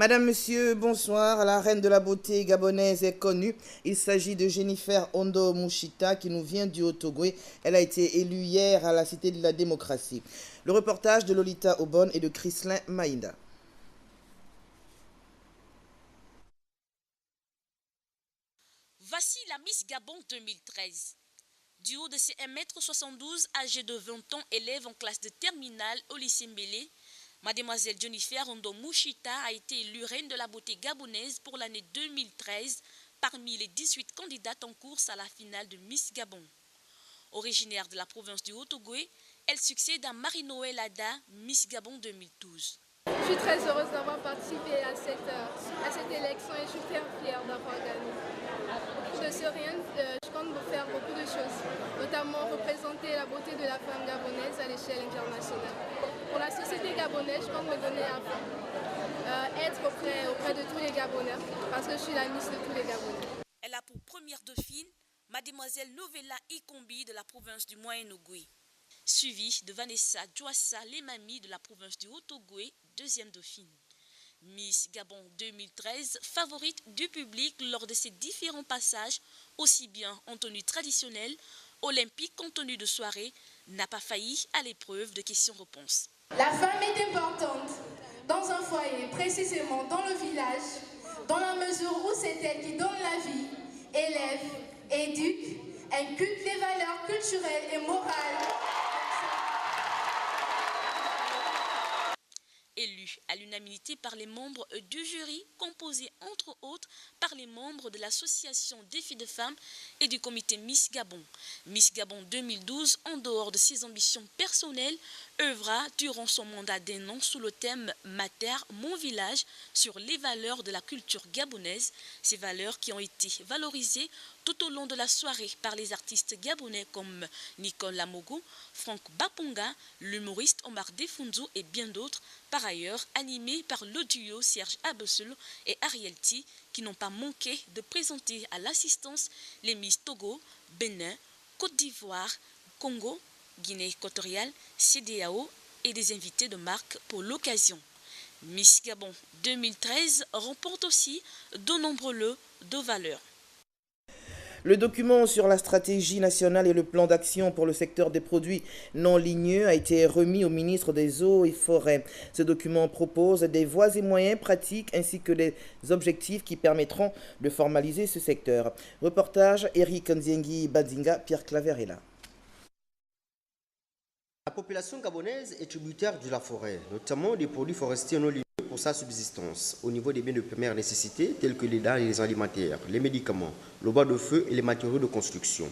Madame, Monsieur, bonsoir. La reine de la beauté gabonaise est connue. Il s'agit de Jennifer Ondo Mouchita qui nous vient du Haut-Togo. Elle a été élue hier à la Cité de la Démocratie. Le reportage de Lolita Obon et de Chrislin Maïnda. Voici la Miss Gabon 2013. Du haut de ses 1,72 m, âgée de 20 ans, élève en classe de terminale au lycée Mbélé, Mademoiselle Jennifer Ondo Mouchita a été élue reine de la beauté gabonaise pour l'année 2013 parmi les 18 candidates en course à la finale de Miss Gabon. Originaire de la province du Haut-Togo, elle succède à Marie-Noël Ada, Miss Gabon 2012. Je suis très heureuse d'avoir participé à cette élection et je suis très fière d'avoir gagné. Je ne sais rien, je compte faire beaucoup de choses, notamment représenter la beauté de la femme gabonaise à l'échelle internationale. Pour la société gabonaise, je compte me donner à fond, être auprès de tous les Gabonais, parce que je suis la Miss de tous les Gabonais. Elle a pour première dauphine Mademoiselle Novella Ikombi de la province du Moyen-Ogooué, suivie de Vanessa Djouassa Lemami de la province du Haut-Togo, deuxième dauphine. Miss Gabon 2013, favorite du public lors de ses différents passages, aussi bien en tenue traditionnelle, olympique qu'en tenue de soirée, n'a pas failli à l'épreuve de questions-réponses. La femme est importante dans un foyer, précisément dans le village, dans la mesure où c'est elle qui donne la vie, élève, éduque, inculque les valeurs culturelles et morales. Élue à l'unanimité par les membres du jury, composé entre autres par les membres de l'association Défis de femmes et du comité Miss Gabon. Miss Gabon 2012, en dehors de ses ambitions personnelles, œuvra durant son mandat d'un an sous le thème « Ma terre, mon village » sur les valeurs de la culture gabonaise, ces valeurs qui ont été valorisées tout au long de la soirée par les artistes gabonais comme Nicole Lamogo, Franck Baponga, l'humoriste Omar Defunzo et bien d'autres, par ailleurs animés par le duo Serge Abessel et Ariel T, qui n'ont pas manqué de présenter à l'assistance les Miss Togo, Bénin, Côte d'Ivoire, Congo, Guinée équatoriale, CEDEAO et des invités de marque pour l'occasion. Miss Gabon 2013 remporte aussi de nombreux lots de valeurs. Le document sur la stratégie nationale et le plan d'action pour le secteur des produits non ligneux a été remis au ministre des Eaux et Forêts. Ce document propose des voies et moyens pratiques ainsi que des objectifs qui permettront de formaliser ce secteur. Reportage Eric Nziengi Badinga, Pierre Claverella. La population gabonaise est tributaire de la forêt, notamment des produits forestiers non ligneux pour sa subsistance, au niveau des biens de première nécessité tels que les denrées et les alimentaires, les médicaments, le bois de feu et les matériaux de construction.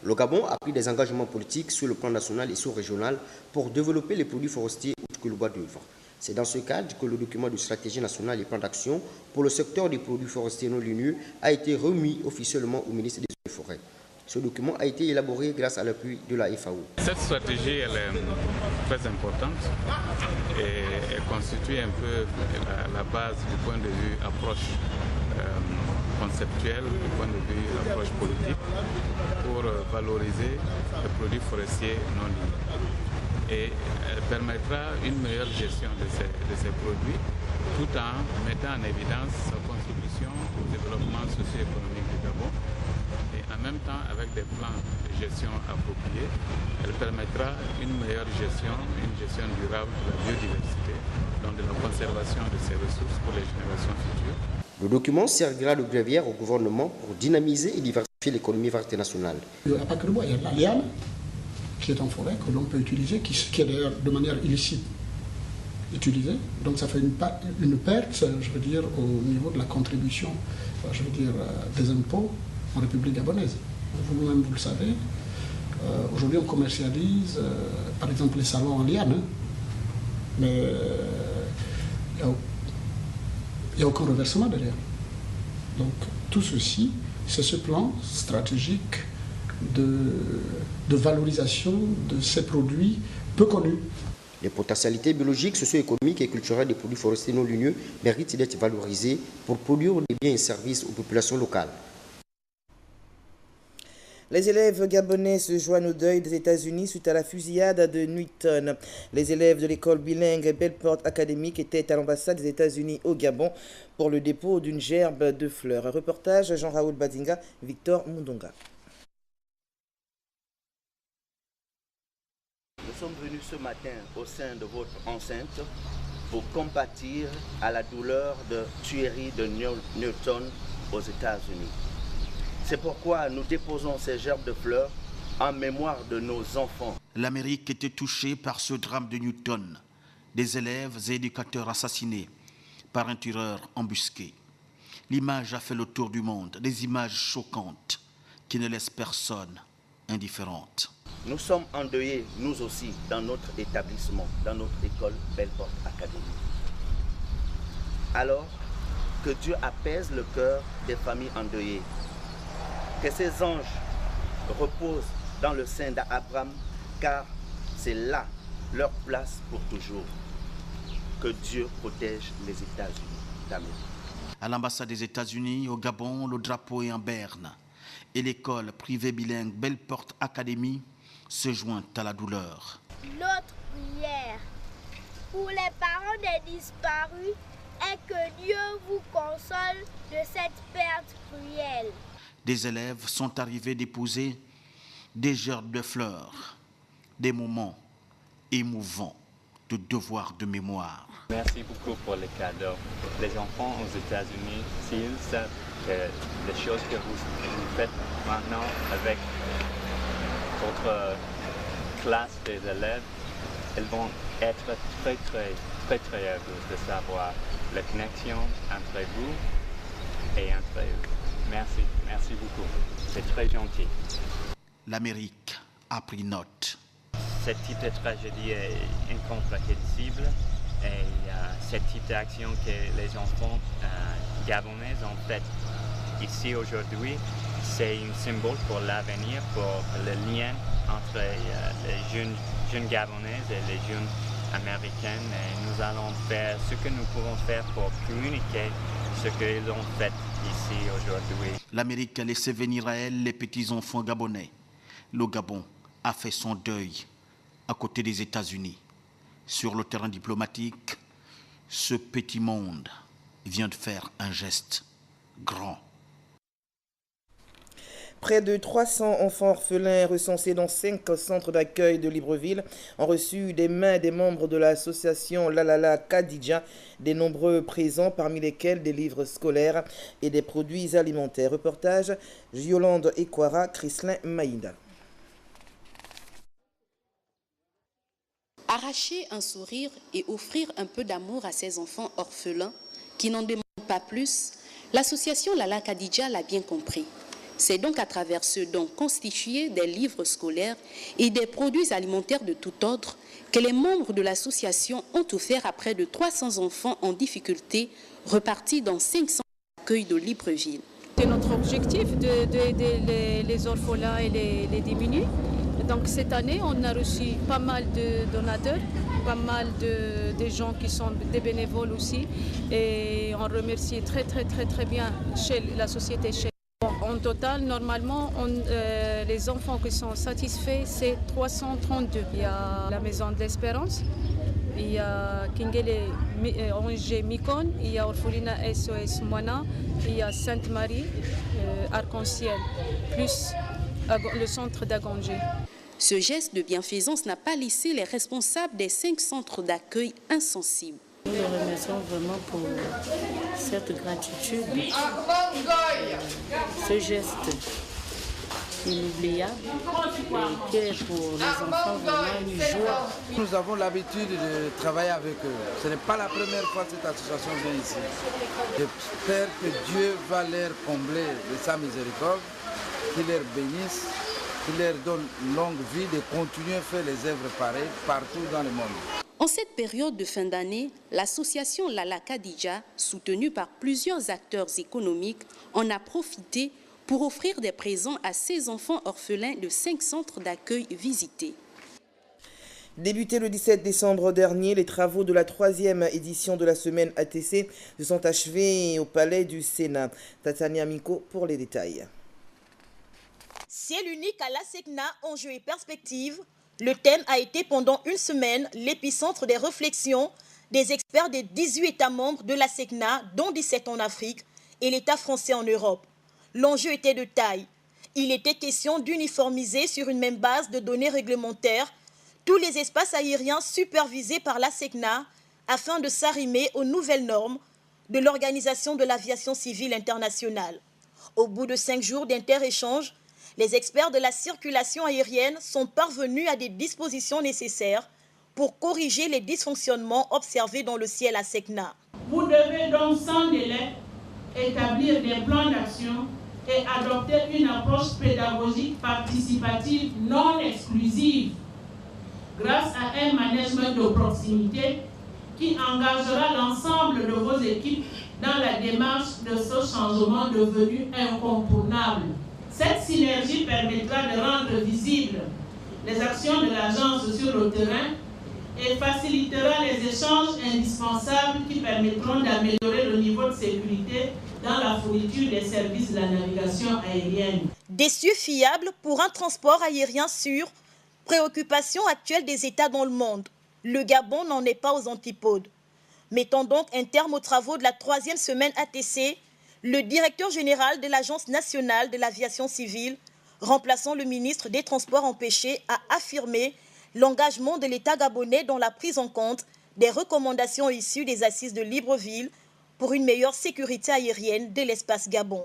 Le Gabon a pris des engagements politiques sur le plan national et sous-régional pour développer les produits forestiers autres que le bois d'œuvre. C'est dans ce cadre que le document de stratégie nationale et plan d'action pour le secteur des produits forestiers non ligneux a été remis officiellement au ministre des Eaux et Forêts. Ce document a été élaboré grâce à l'appui de la FAO. Cette stratégie elle est très importante et elle constitue un peu la base du point de vue approche conceptuelle, du point de vue approche politique pour valoriser les produits forestiers non ligneux. Et elle permettra une meilleure gestion de ces produits tout en mettant en évidence sa contribution au développement socio-économique du Gabon. Et en même temps, avec des plans de gestion appropriés, elle permettra une meilleure gestion, une gestion durable de la biodiversité, donc de la conservation de ces ressources pour les générations futures. Le document servira de bréviaire au gouvernement pour dynamiser et diversifier l'économie verte nationale. Il n'y a pas que le bois, il y a la liane qui est en forêt, que l'on peut utiliser, qui est d'ailleurs de manière illicite utilisée. Donc ça fait une perte, je veux dire, au niveau de la contribution, je veux dire, des impôts en République gabonaise. Vous-même, vous le savez, aujourd'hui on commercialise, par exemple, les salons en liane, mais il n'y a aucun reversement derrière. Donc tout ceci, c'est ce plan stratégique de valorisation de ces produits peu connus. Les potentialités biologiques, socio-économiques et culturelles des produits forestiers non ligneux méritent d'être valorisées pour produire des biens et services aux populations locales. Les élèves gabonais se joignent au deuil des États-Unis suite à la fusillade de Newton. Les élèves de l'école bilingue Belport Academic étaient à l'ambassade des États-Unis au Gabon pour le dépôt d'une gerbe de fleurs. Un reportage Jean-Raoul Badinga, Victor Mundonga. Nous sommes venus ce matin au sein de votre enceinte pour compatir à la douleur de tuerie de Newton aux États-Unis. C'est pourquoi nous déposons ces gerbes de fleurs en mémoire de nos enfants. L'Amérique était touchée par ce drame de Newton, des élèves et éducateurs assassinés par un tueur embusqué. L'image a fait le tour du monde, des images choquantes qui ne laissent personne indifférente. Nous sommes endeuillés, nous aussi, dans notre établissement, dans notre école Belport Academy. Alors, que Dieu apaise le cœur des familles endeuillées. Que ces anges reposent dans le sein d'Abraham, car c'est là leur place pour toujours. Que Dieu protège les États-Unis d'Amérique. À l'ambassade des États-Unis, au Gabon, le drapeau est en berne. Et l'école privée bilingue Belport Academy se joint à la douleur. Notre prière pour les parents des disparus est que Dieu vous console de cette perte cruelle. Des élèves sont arrivés déposer des gerbes de fleurs, des moments émouvants de devoir de mémoire. Merci beaucoup pour les cadeaux. Les enfants aux États-Unis, s'ils savent que les choses que vous faites maintenant avec votre classe des élèves, elles vont être très heureuses de savoir la connexion entre vous et entre eux. Merci beaucoup. C'est très gentil. L'Amérique a pris note. Ce type de tragédie est incompréhensible et ce type d'action que les enfants gabonais ont fait ici aujourd'hui, c'est un symbole pour l'avenir, pour le lien entre les jeunes gabonaises et les jeunes américaines. Et nous allons faire ce que nous pouvons faire pour communiquer ce qu'ils ont fait ici aujourd'hui. L'Amérique a laissé venir à elle les petits-enfants gabonais. Le Gabon a fait son deuil à côté des États-Unis. Sur le terrain diplomatique, ce petit monde vient de faire un geste grand. Près de 300 enfants orphelins recensés dans 5 centres d'accueil de Libreville ont reçu des mains des membres de l'association Lalala Kadidja des nombreux présents, parmi lesquels des livres scolaires et des produits alimentaires. Reportage Yolande Ekwara, Chrislin Maïda. Arracher un sourire et offrir un peu d'amour à ces enfants orphelins qui n'en demandent pas plus, l'association Lala Kadidja l'a bien compris. C'est donc à travers ce don constitué des livres scolaires et des produits alimentaires de tout ordre que les membres de l'association ont offert à près de 300 enfants en difficulté repartis dans 500 accueils de Libreville. C'est notre objectif d'aider les orphelins et les démunis. Donc cette année, on a reçu pas mal de donateurs, pas mal de gens qui sont des bénévoles aussi. Et on remercie très bien la société. En total, normalement, les enfants qui sont satisfaits, c'est 332. Il y a la Maison de l'Espérance, il y a Kingele ONG Mikon, il y a Orphelina SOS Moana, il y a Sainte-Marie, Arc-en-Ciel, plus le centre d'Agongé. Ce geste de bienfaisance n'a pas laissé les responsables des 5 centres d'accueil insensibles. Nous les remercions vraiment pour cette gratitude, ce geste inoubliable et qui est pour les enfants vraiment une joie. Nous avons l'habitude de travailler avec eux. Ce n'est pas la première fois que cette association vient ici. J'espère que Dieu va leur combler de sa miséricorde, qu'il leur bénisse, qu'il leur donne longue vie de continuer à faire les œuvres pareilles partout dans le monde. En cette période de fin d'année, l'association Lala Kadidja, soutenue par plusieurs acteurs économiques, en a profité pour offrir des présents à ces enfants orphelins de 5 centres d'accueil visités. Débuté le 17 décembre dernier, les travaux de la 3e édition de la semaine ATC se sont achevés au Palais du Sénat. Tatania Miko pour les détails. ciel unique à la SECNA, enjeux et perspectives, le thème a été pendant une semaine l'épicentre des réflexions des experts des 18 États membres de la SECNA, dont 17 en Afrique, et l'État français en Europe. L'enjeu était de taille. Il était question d'uniformiser sur une même base de données réglementaires tous les espaces aériens supervisés par la SECNA afin de s'arrimer aux nouvelles normes de l'Organisation de l'aviation civile internationale. Au bout de 5 jours d'inter-échange, les experts de la circulation aérienne sont parvenus à des dispositions nécessaires pour corriger les dysfonctionnements observés dans le ciel à SECNA. Vous devez donc sans délai établir des plans d'action et adopter une approche pédagogique participative non exclusive grâce à un management de proximité qui engagera l'ensemble de vos équipes dans la démarche de ce changement devenu incontournable. Cette synergie permettra de rendre visibles les actions de l'agence sur le terrain et facilitera les échanges indispensables qui permettront d'améliorer le niveau de sécurité dans la fourniture des services de la navigation aérienne. Des cieux fiables pour un transport aérien sûr, préoccupation actuelle des États dans le monde. Le Gabon n'en est pas aux antipodes. Mettant donc un terme aux travaux de la 3e semaine ATC, le directeur général de l'Agence nationale de l'aviation civile, remplaçant le ministre des Transports empêchés, a affirmé l'engagement de l'État gabonais dans la prise en compte des recommandations issues des assises de Libreville pour une meilleure sécurité aérienne de l'espace Gabon.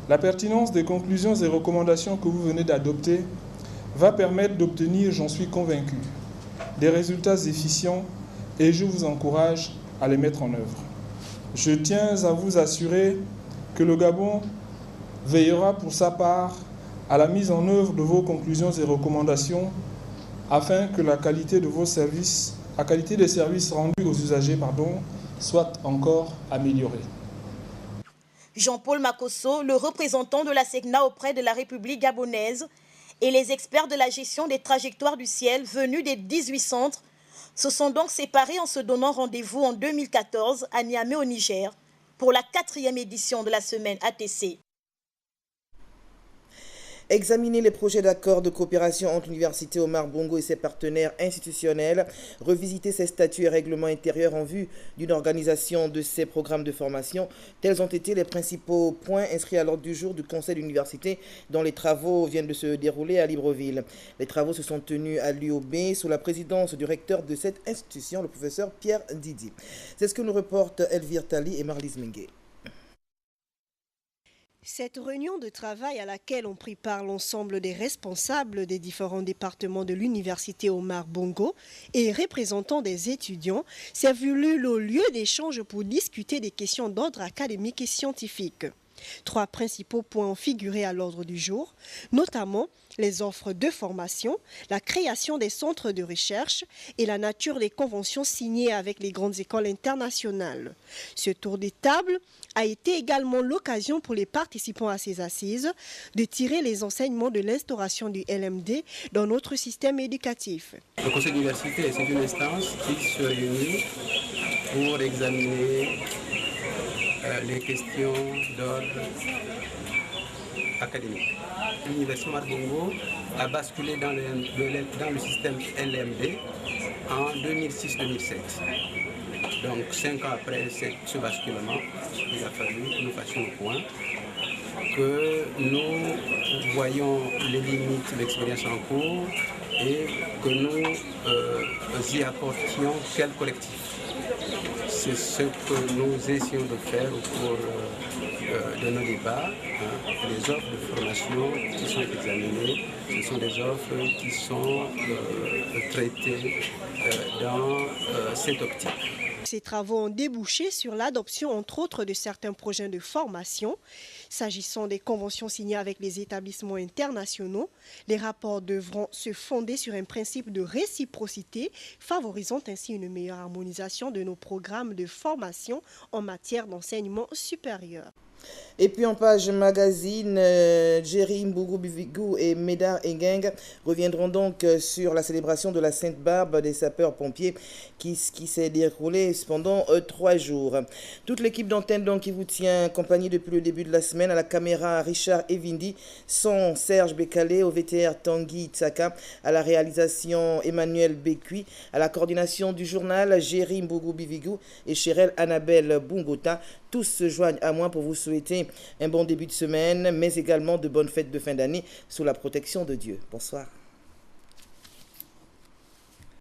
La pertinence des conclusions et recommandations que vous venez d'adopter va permettre d'obtenir, j'en suis convaincu, des résultats efficients et je vous encourage à les mettre en œuvre. Je tiens à vous assurer que le Gabon veillera pour sa part à la mise en œuvre de vos conclusions et recommandations afin que la qualité de vos services, la qualité des services rendus aux usagers, soit encore améliorée. Jean-Paul Makosso, le représentant de la SECNA auprès de la République gabonaise, et les experts de la gestion des trajectoires du ciel venus des 18 centres se sont donc séparés en se donnant rendez-vous en 2014 à Niamey au Niger pour la 4e édition de la semaine ATC. Examiner les projets d'accord de coopération entre l'Université Omar Bongo et ses partenaires institutionnels, revisiter ses statuts et règlements intérieurs en vue d'une organisation de ces programmes de formation. Tels ont été les principaux points inscrits à l'ordre du jour du Conseil d'université dont les travaux viennent de se dérouler à Libreville. Les travaux se sont tenus à l'UOB sous la présidence du recteur de cette institution, le professeur Pierre Didier. C'est ce que nous reportent Elvire Tali et Marlise Mengue. Cette réunion de travail à laquelle ont pris part l'ensemble des responsables des différents départements de l'Université Omar Bongo et représentants des étudiants s'est voulu le lieu d'échange pour discuter des questions d'ordre académique et scientifique. 3 principaux points ont figuré à l'ordre du jour, notamment les offres de formation, la création des centres de recherche et la nature des conventions signées avec les grandes écoles internationales. Ce tour de table a été également l'occasion pour les participants à ces assises de tirer les enseignements de l'instauration du LMD dans notre système éducatif. Le conseil d'université, c'est une instance qui se réunit pour examiner les questions d'ordre académique. L'Université Omar Bongo a basculé dans le système LMD en 2006-2007. Donc 5 ans après ce basculement, il a fallu que nous fassions le point, que nous voyons les limites de l'expérience en cours et que nous y apportions quel collectif. C'est ce que nous essayons de faire au cours de nos débats. Les offres de formation qui sont examinées, ce sont des offres qui sont traitées dans cette optique. Ces travaux ont débouché sur l'adoption, entre autres, de certains projets de formation. S'agissant des conventions signées avec les établissements internationaux, les rapports devront se fonder sur un principe de réciprocité, favorisant ainsi une meilleure harmonisation de nos programmes de formation en matière d'enseignement supérieur. Et puis en page magazine, Jerry Mbougou Bivigou et Médard Engeng reviendront donc sur la célébration de la Sainte Barbe des sapeurs-pompiers qui s'est déroulée pendant 3 jours. Toute l'équipe d'antenne donc qui vous tient compagnie depuis le début de la semaine, à la caméra Richard Evindi, son Serge Bécalé, au VTR Tanguy Tsaka, à la réalisation Emmanuel Bécui, à la coordination du journal Jerry Mbougou Bivigou et Chérel Annabelle Bungota. Tous se joignent à moi pour vous souhaiter un bon début de semaine, mais également de bonnes fêtes de fin d'année sous la protection de Dieu. Bonsoir.